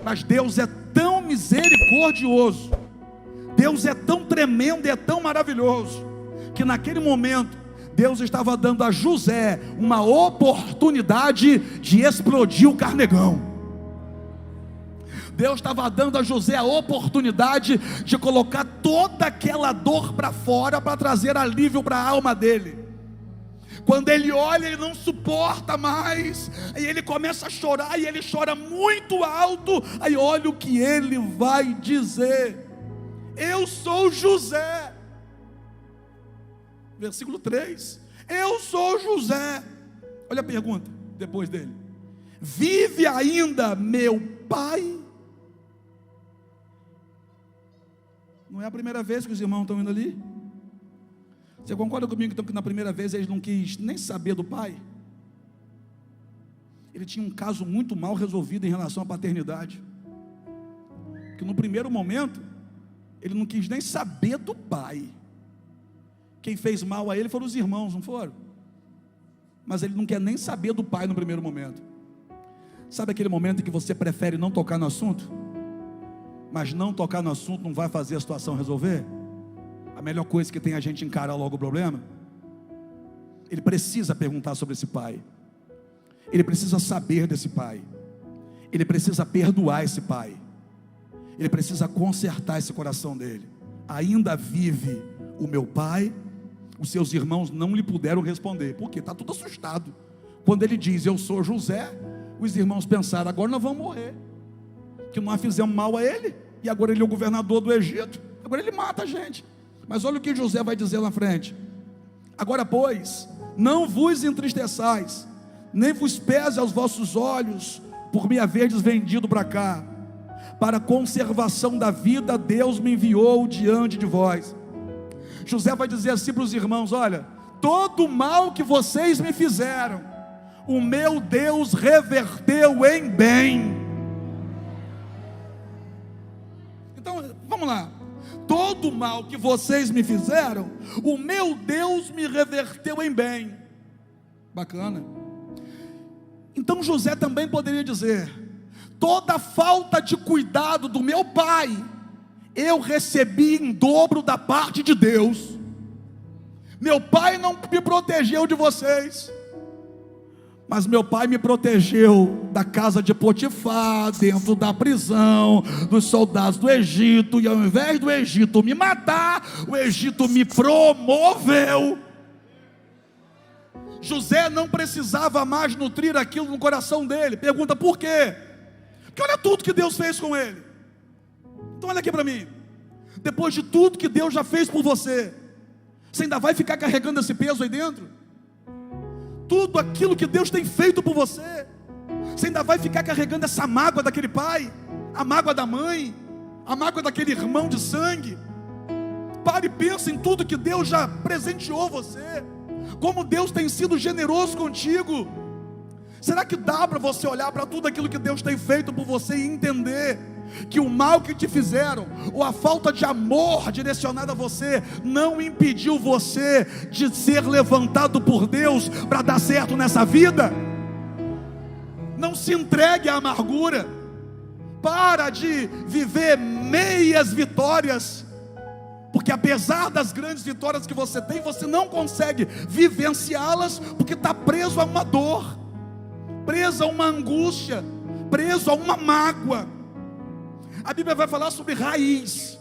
Mas Deus é tão misericordioso, Deus é tão tremendo e é tão maravilhoso, que naquele momento Deus estava dando a José uma oportunidade de explodir o carnegão. Deus estava dando a José a oportunidade de colocar toda aquela dor para fora, para trazer alívio para a alma dele. Quando ele olha, ele não suporta mais. Aí ele começa a chorar, e ele chora muito alto. Aí olha o que ele vai dizer: eu sou José. Versículo 3. Eu sou José. Olha a pergunta depois dele: vive ainda meu pai? Não é a primeira vez que os irmãos estão indo ali? Você concorda comigo então que na primeira vez eles não quis nem saber do pai? Ele tinha um caso muito mal resolvido em relação à paternidade, que no primeiro momento ele não quis nem saber do pai. Quem fez mal a ele foram os irmãos, não foram? Mas ele não quer nem saber do pai no primeiro momento. Sabe aquele momento em que você prefere não tocar no assunto? Mas não tocar no assunto não vai fazer a situação resolver? A melhor coisa que tem é a gente encarar logo o problema. Ele precisa perguntar sobre esse pai. Ele precisa saber desse pai. Ele precisa perdoar esse pai. Ele precisa consertar esse coração dele. Ainda vive o meu pai? Os seus irmãos não lhe puderam responder, porque está tudo assustado. Quando ele diz, eu sou José, os irmãos pensaram, agora nós vamos morrer, que nós fizemos mal a ele, e agora ele é o governador do Egito, agora ele mata a gente. Mas olha o que José vai dizer lá na frente: agora pois, não vos entristeçais, nem vos pese aos vossos olhos, por me haverdes vendido para cá. Para a conservação da vida, Deus me enviou diante de vós. José vai dizer assim para os irmãos: olha, todo o mal que vocês me fizeram, o meu Deus reverteu em bem. Então, vamos lá. Todo o mal que vocês me fizeram, o meu Deus me reverteu em bem. Bacana. Então José também poderia dizer: toda falta de cuidado do meu pai, eu recebi em dobro da parte de Deus. Meu pai não me protegeu de vocês, mas meu pai me protegeu da casa de Potifar, dentro da prisão, dos soldados do Egito. E ao invés do Egito me matar, o Egito me promoveu. José não precisava mais nutrir aquilo no coração dele. Pergunta por quê? Porque olha tudo que Deus fez com ele. Então olha aqui para mim: depois de tudo que Deus já fez por você, você ainda vai ficar carregando esse peso aí dentro? Tudo aquilo que Deus tem feito por você, você ainda vai ficar carregando essa mágoa daquele pai, a mágoa da mãe, a mágoa daquele irmão de sangue? Pare e pense em tudo que Deus já presenteou você, como Deus tem sido generoso contigo. Será que dá para você olhar para tudo aquilo que Deus tem feito por você e entender que o mal que te fizeram, ou a falta de amor direcionada a você, não impediu você de ser levantado por Deus para dar certo nessa vida? Não se entregue à amargura. Para de viver meias vitórias, porque apesar das grandes vitórias que você tem, você não consegue vivenciá-las, porque está preso a uma dor, preso a uma angústia, preso a uma mágoa. A Bíblia vai falar sobre raiz.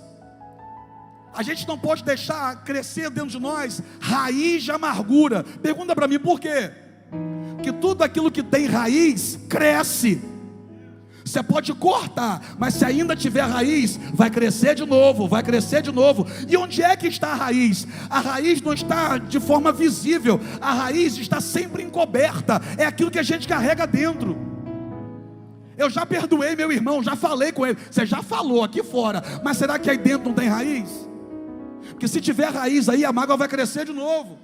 A gente não pode deixar crescer dentro de nós raiz de amargura. Pergunta para mim por quê? Porque tudo aquilo que tem raiz cresce. Você pode cortar, mas se ainda tiver raiz, vai crescer de novo, vai crescer de novo. E onde é que está a raiz? A raiz não está de forma visível, a raiz está sempre encoberta. É aquilo que a gente carrega dentro. Eu já perdoei meu irmão, já falei com ele. Você já falou aqui fora, mas será que aí dentro não tem raiz? Porque se tiver raiz aí, a mágoa vai crescer de novo.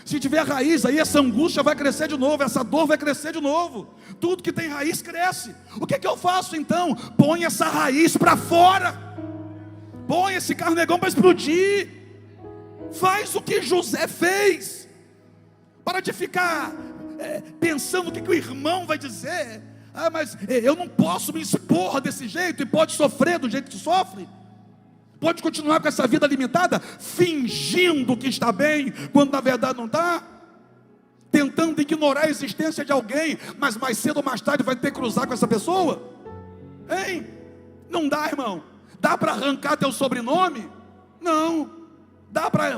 Se tiver raiz aí, essa angústia vai crescer de novo, essa dor vai crescer de novo. Tudo que tem raiz cresce. O que eu faço então? Põe essa raiz para fora. Põe esse carnegão para explodir. Faz o que José fez. Para de ficar pensando o que o irmão vai dizer. Ah, mas eu não posso me expor desse jeito. E pode sofrer do jeito que sofre. Pode continuar com essa vida limitada, fingindo que está bem, quando na verdade não está. Tentando ignorar a existência de alguém, mas mais cedo ou mais tarde vai ter que cruzar com essa pessoa. Hein? Não dá, irmão. Dá para arrancar teu sobrenome? Não.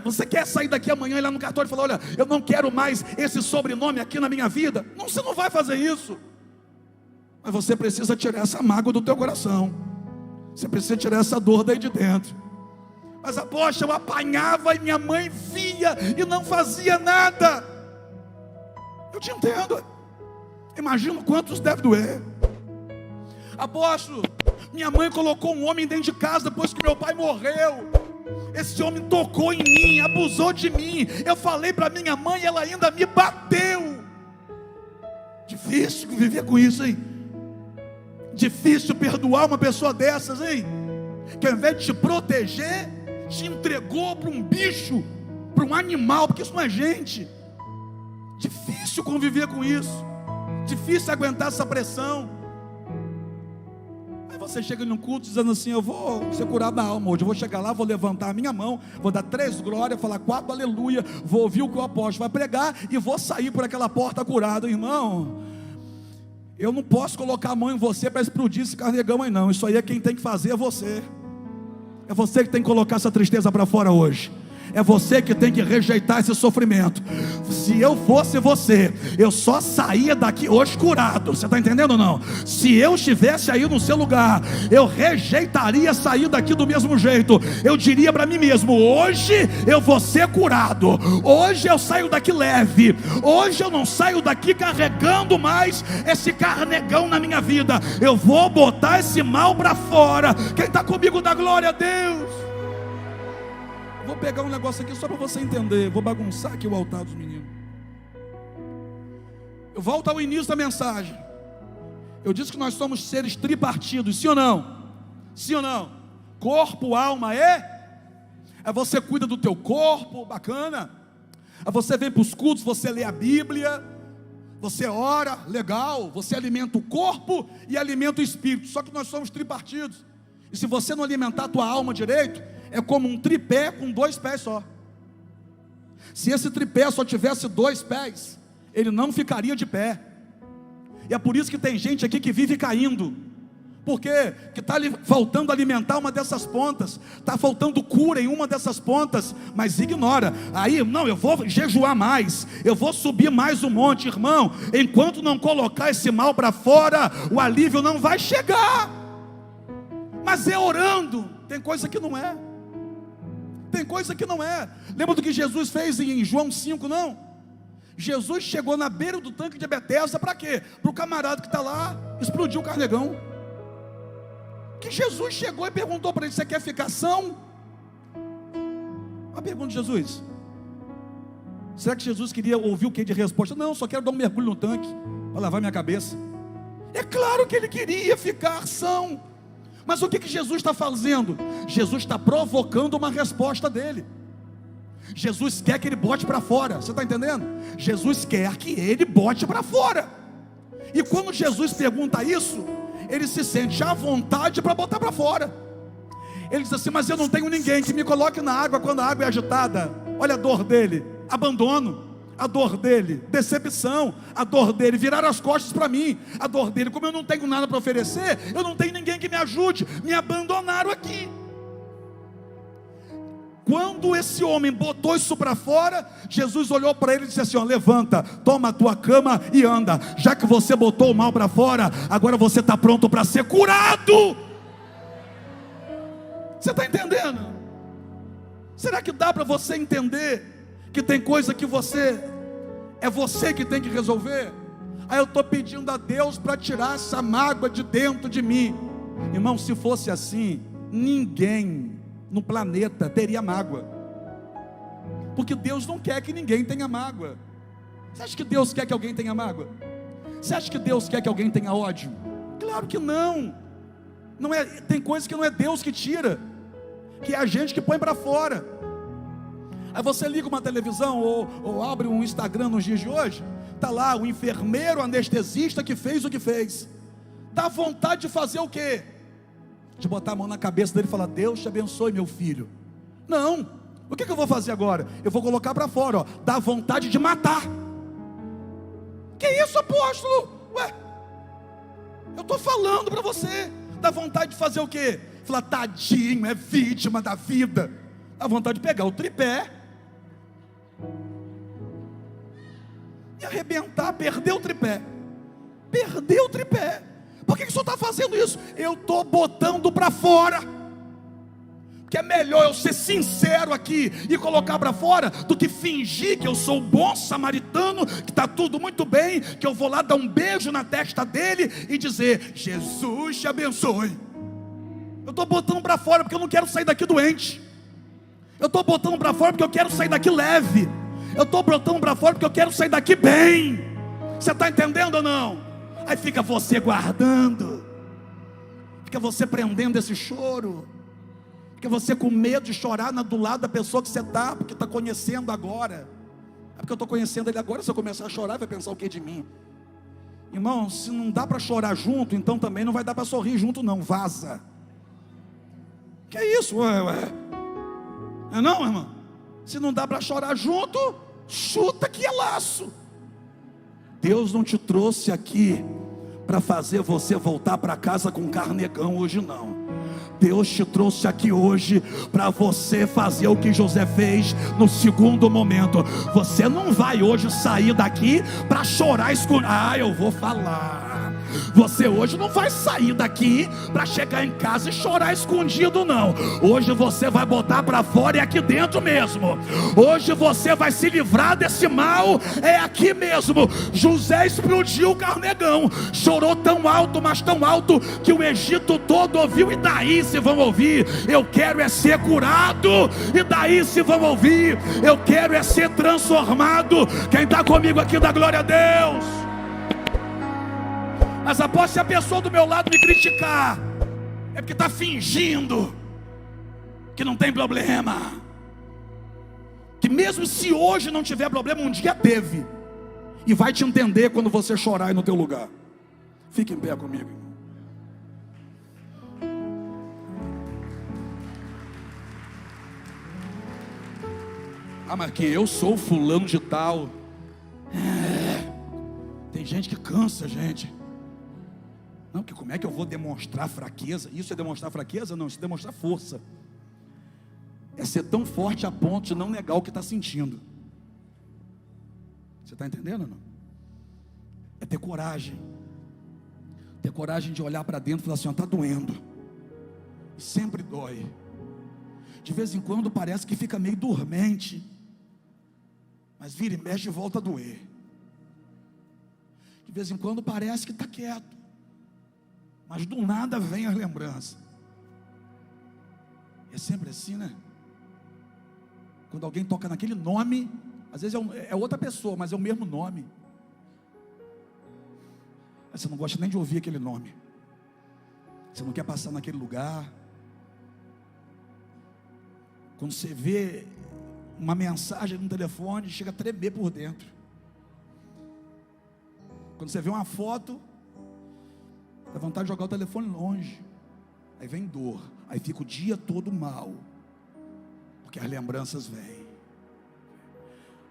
Você quer sair daqui amanhã e lá no cartório e falar: olha, eu não quero mais esse sobrenome aqui na minha vida? Não, você não vai fazer isso. Mas você precisa tirar essa mágoa do teu coração. Você precisa tirar essa dor daí de dentro. Mas apóstolo, eu apanhava e minha mãe via e não fazia nada. Eu te entendo. Imagino quantos deve doer. Apóstolo, minha mãe colocou um homem dentro de casa depois que meu pai morreu. Esse homem tocou em mim, abusou de mim. Eu falei para minha mãe e ela ainda me bateu. Difícil viver com isso, hein? Difícil perdoar uma pessoa dessas, hein? Que ao invés de te proteger, te entregou para um bicho, para um animal, porque isso não é gente. Difícil conviver com isso. Difícil aguentar essa pressão. Aí você chega num culto dizendo assim: eu vou ser curado da alma hoje. Eu vou chegar lá, vou levantar a minha mão, vou dar 3 glórias, falar 4 aleluia, vou ouvir o que o apóstolo vai pregar e vou sair por aquela porta curado. Irmão, eu não posso colocar a mão em você para explodir esse carnegão aí não. Isso aí é quem tem que fazer, é você. É você que tem que colocar essa tristeza para fora hoje. É você que tem que rejeitar esse sofrimento. Se eu fosse você, eu só saía daqui hoje curado. Você está entendendo ou não? Se eu estivesse aí no seu lugar, eu rejeitaria sair daqui do mesmo jeito. Eu diria para mim mesmo: hoje eu vou ser curado. Hoje eu saio daqui leve. Hoje eu não saio daqui carregando mais esse carnegão na minha vida. Eu vou botar esse mal para fora. Quem está comigo dá glória a Deus. Vou pegar um negócio aqui só para você entender. Vou bagunçar aqui o altar dos meninos. Eu volto ao início da mensagem. Eu disse que nós somos seres tripartidos, sim ou não? Sim ou não? Corpo, alma, você cuida do teu corpo, bacana. Você vem para os cultos, você lê a Bíblia, você ora, legal. Você alimenta o corpo e alimenta o espírito. Só que nós somos tripartidos. E se você não alimentar a tua alma direito, é como um tripé com 2 pés só. Se esse tripé só tivesse 2 pés, ele não ficaria de pé. E é por isso que tem gente aqui que vive caindo. Por quê? Que está faltando alimentar uma dessas pontas, está faltando cura em uma dessas pontas, mas ignora. Aí, não, eu vou jejuar mais, eu vou subir mais um monte. Irmão, enquanto não colocar esse mal para fora, o alívio não vai chegar. Mas é orando. Tem coisa que não é. Tem coisa que não é. Lembra do que Jesus fez em João 5, não? Jesus chegou na beira do tanque de Betesda para quê? Para o camarada que está lá, explodiu o carnegão. Que Jesus chegou e perguntou para ele: você quer ficar são? Uma pergunta de Jesus. Será que Jesus queria ouvir o que de resposta? Não, só quero dar um mergulho no tanque para lavar minha cabeça. É claro que ele queria ficar são. Mas o que Jesus está fazendo? Jesus está provocando uma resposta dele. Jesus quer que ele bote para fora. Você está entendendo? Jesus quer que ele bote para fora. E quando Jesus pergunta isso, ele se sente à vontade para botar para fora. Ele diz assim: mas eu não tenho ninguém que me coloque na água quando a água é agitada. Olha a dor dele: abandono. A dor dele, decepção. A dor dele, virar as costas para mim. A dor dele, como eu não tenho nada para oferecer, eu não tenho ninguém que me ajude, me abandonaram aqui. Quando esse homem botou isso para fora, Jesus olhou para ele e disse assim: ó, levanta, toma a tua cama e anda. Já que você botou o mal para fora, agora você está pronto para ser curado. Você está entendendo? Será que dá para você entender que tem coisa que é você que tem que resolver? Aí eu estou pedindo a Deus para tirar essa mágoa de dentro de mim. Irmão, se fosse assim, ninguém no planeta teria mágoa, porque Deus não quer que ninguém tenha mágoa. Você acha que Deus quer que alguém tenha mágoa? Você acha que Deus quer que alguém tenha ódio? Claro que não. Não é, tem coisas que não é Deus que tira, que é a gente que põe para fora. Aí você liga uma televisão ou abre um Instagram nos dias de hoje, está lá o enfermeiro anestesista que fez o que fez. Dá vontade de fazer o quê? De botar a mão na cabeça dele e falar: Deus te abençoe, meu filho. Não, o que eu vou fazer agora? Eu vou colocar para fora, ó. Dá vontade de matar. Que isso, apóstolo? Ué, eu estou falando para você. Dá vontade de fazer o quê? Falar: tadinho, é vítima da vida. Dá vontade de pegar o tripé e arrebentar, perder o tripé. Perder o tripé. Por que o senhor está fazendo isso? Eu estou botando para fora. Que é melhor eu ser sincero aqui e colocar para fora do que fingir que eu sou o bom samaritano, que está tudo muito bem, que eu vou lá dar um beijo na testa dele e dizer: Jesus te abençoe. Eu estou botando para fora porque eu não quero sair daqui doente. Eu estou botando para fora porque eu quero sair daqui leve. Eu estou botando para fora porque eu quero sair daqui bem. Você está entendendo ou não? Aí fica você guardando, fica você prendendo esse choro, fica você com medo de chorar do lado da pessoa que você está, porque está conhecendo agora. É porque eu estou conhecendo ele agora. Se eu começar a chorar, vai pensar o que de mim? Irmão, se não dá para chorar junto, então também não vai dar para sorrir junto não. Vaza. Que é isso? Ué. Não, irmão? Se não dá para chorar junto, chuta que é laço. Deus não te trouxe aqui para fazer você voltar para casa com carnegão hoje não. Deus te trouxe aqui hoje para você fazer o que José fez no segundo momento. Você não vai hoje sair daqui para chorar escondido. Eu vou falar. Você hoje não vai sair daqui para chegar em casa e chorar escondido não. Hoje você vai botar para fora, é aqui dentro mesmo. Hoje você vai se livrar desse mal, é aqui mesmo. José explodiu o carnegão, chorou tão alto, mas tão alto, que o Egito todo ouviu. E daí se vão ouvir? Eu quero é ser curado. E daí se vão ouvir? Eu quero é ser transformado. Quem está comigo aqui dá glória a Deus. Mas após, se a pessoa do meu lado me criticar, é porque está fingindo que não tem problema. Que mesmo se hoje não tiver problema, um dia teve. E vai te entender quando você chorar aí no teu lugar. Fique em pé comigo. Mas que eu sou fulano de tal. Tem gente que cansa, gente. Não, que como é que eu vou demonstrar fraqueza? Isso é demonstrar fraqueza? Não, isso é demonstrar força. É ser tão forte a ponto de não negar o que está sentindo. Você está entendendo ou não? É ter coragem. Ter coragem de olhar para dentro e falar assim: está doendo. E sempre dói. De vez em quando parece que fica meio dormente, mas vira e mexe e volta a doer. De vez em quando parece que está quieto, mas do nada vem a lembrança. É sempre assim, né? Quando alguém toca naquele nome, às vezes é outra pessoa, mas é o mesmo nome. Mas você não gosta nem de ouvir aquele nome. Você não quer passar naquele lugar. Quando você vê uma mensagem no telefone, chega a tremer por dentro. Quando você vê uma foto, dá vontade de jogar o telefone longe. Aí vem dor. Aí fica o dia todo mal, porque as lembranças vêm.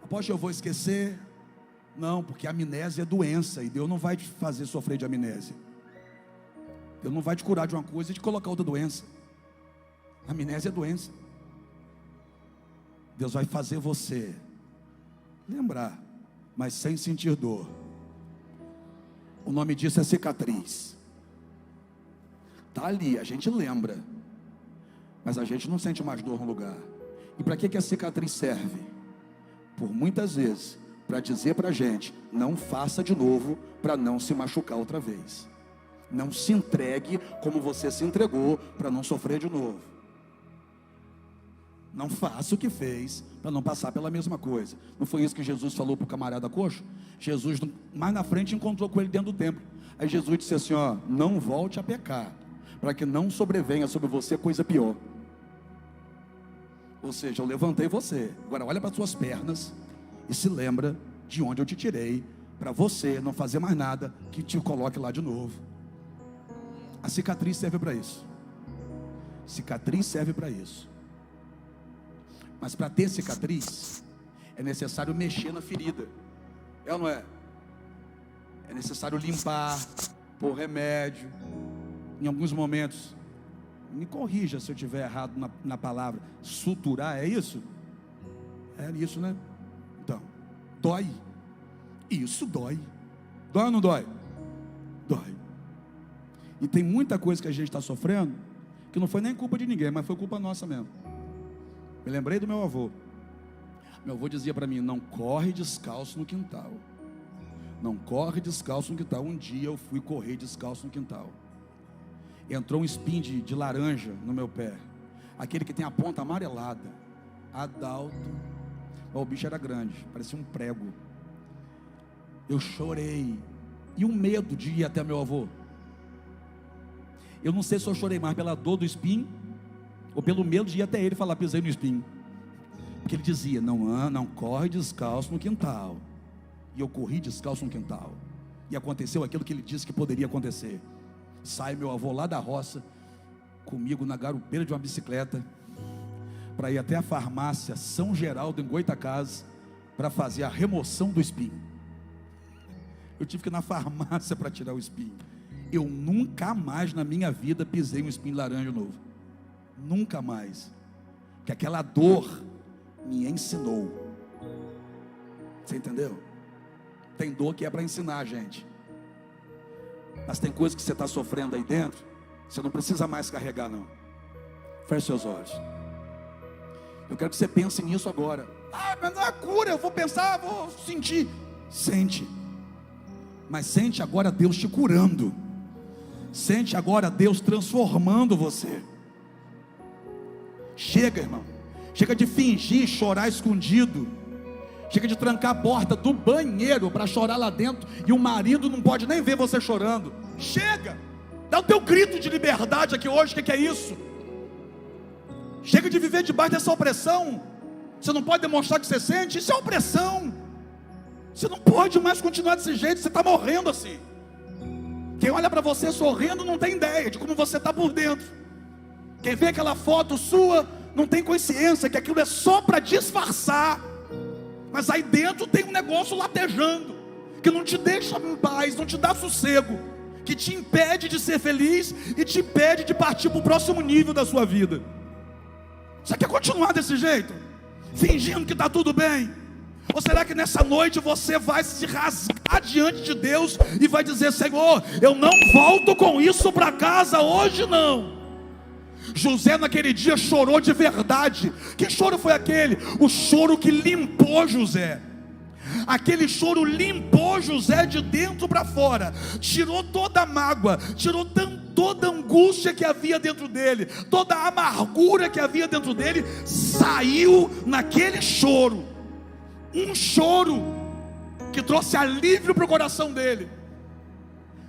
Apóstolo, eu vou esquecer? Não, porque a amnésia é doença, e Deus não vai te fazer sofrer de amnésia. Deus não vai te curar de uma coisa e te colocar outra doença. A amnésia é doença. Deus vai fazer você lembrar, mas sem sentir dor. O nome disso é cicatriz. Está ali, a gente lembra, mas a gente não sente mais dor no lugar. E para que a cicatriz serve? Por muitas vezes, para dizer para a gente: não faça de novo, para não se machucar outra vez. Não se entregue como você se entregou, para não sofrer de novo. Não faça o que fez, para não passar pela mesma coisa. Não foi isso que Jesus falou para o camarada coxo? Jesus, mais na frente, encontrou com ele dentro do templo. Aí Jesus disse assim: não volte a pecar, para que não sobrevenha sobre você coisa pior. Ou seja, eu levantei você. Agora olha para as suas pernas e se lembra de onde eu te tirei, para você não fazer mais nada que te coloque lá de novo. A cicatriz serve para isso. Cicatriz serve para isso. Mas para ter cicatriz, é necessário mexer na ferida. É ou não é? É necessário limpar, pôr remédio. Em alguns momentos, Me corrija se eu estiver errado na palavra. Suturar, é isso? É isso, né? Então, dói. Isso dói. Dói ou não dói? Dói. E tem muita coisa que a gente está sofrendo que não foi nem culpa de ninguém, mas foi culpa nossa mesmo. Me lembrei do meu avô. Meu avô dizia para mim: não corre descalço no quintal. Não corre descalço no quintal. Um dia eu fui correr descalço no quintal. Entrou um espinho de laranja no meu pé. Aquele que tem a ponta amarelada. Adalto. O bicho era grande, parecia um prego. Eu chorei. E o medo de ir até meu avô. Eu não sei se eu chorei mais pela dor do espinho ou pelo medo de ir até ele e falar: pisei no espinho. Porque ele dizia: não corre descalço no quintal. E eu corri descalço no quintal. E aconteceu aquilo que ele disse que poderia acontecer. Sai meu avô lá da roça, comigo na garupeira de uma bicicleta, para ir até a farmácia São Geraldo, em Goitacazes, para fazer a remoção do espinho. Eu tive que ir na farmácia para tirar o espinho. Eu nunca mais na minha vida pisei um espinho laranja novo. Nunca mais. Porque aquela dor me ensinou. Você entendeu? Tem dor que é para ensinar a gente. Mas tem coisas que você está sofrendo aí dentro, você não precisa mais carregar, não. Feche seus olhos. Eu quero que você pense nisso agora. Mas não é cura, eu vou pensar, vou sentir. Sente. Mas sente agora Deus te curando. Sente agora Deus transformando você. Chega, irmão. Chega de fingir chorar escondido. Chega de trancar a porta do banheiro para chorar lá dentro, e o marido não pode nem ver você chorando. Chega. Dá o teu grito de liberdade aqui hoje. O que é isso? Chega de viver debaixo dessa opressão. Você não pode demonstrar que você sente. Isso é opressão. Você não pode mais continuar desse jeito. Você está morrendo assim. Quem olha para você sorrindo não tem ideia de como você está por dentro. Quem vê aquela foto sua não tem consciência que aquilo é só para disfarçar. Mas aí dentro tem um negócio latejando, que não te deixa em paz, não te dá sossego, que te impede de ser feliz e te impede de partir para o próximo nível da sua vida. Você quer continuar desse jeito? Fingindo que está tudo bem? Ou será que nessa noite você vai se rasgar diante de Deus e vai dizer: Senhor, eu não volto com isso para casa hoje não. José naquele dia chorou de verdade. Que choro foi aquele? O choro que limpou José. Aquele choro limpou José de dentro para fora. Tirou toda a mágoa, tirou toda a angústia que havia dentro dele, toda a amargura que havia dentro dele. Saiu naquele choro. Um choro que trouxe alívio para o coração dele.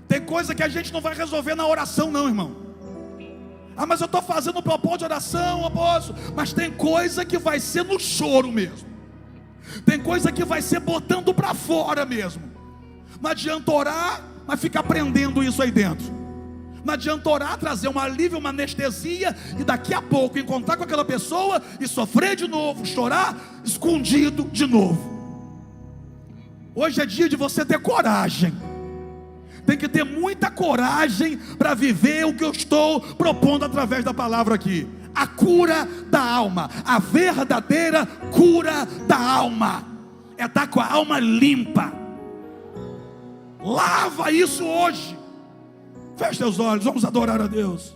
Tem coisa que a gente não vai resolver na oração não, irmão. Mas eu estou fazendo um propósito de oração, apóstolo. Mas tem coisa que vai ser no choro mesmo. Tem coisa que vai ser botando para fora mesmo. Não adianta orar, mas ficar prendendo isso aí dentro. Não adianta orar, trazer um alívio, uma anestesia, e daqui a pouco encontrar com aquela pessoa e sofrer de novo, chorar escondido de novo. Hoje é dia de você ter coragem. Tem que ter muita coragem para viver o que eu estou propondo através da palavra aqui. A cura da alma. A verdadeira cura da alma é estar com a alma limpa. Lava isso hoje. Feche teus olhos, vamos adorar a Deus.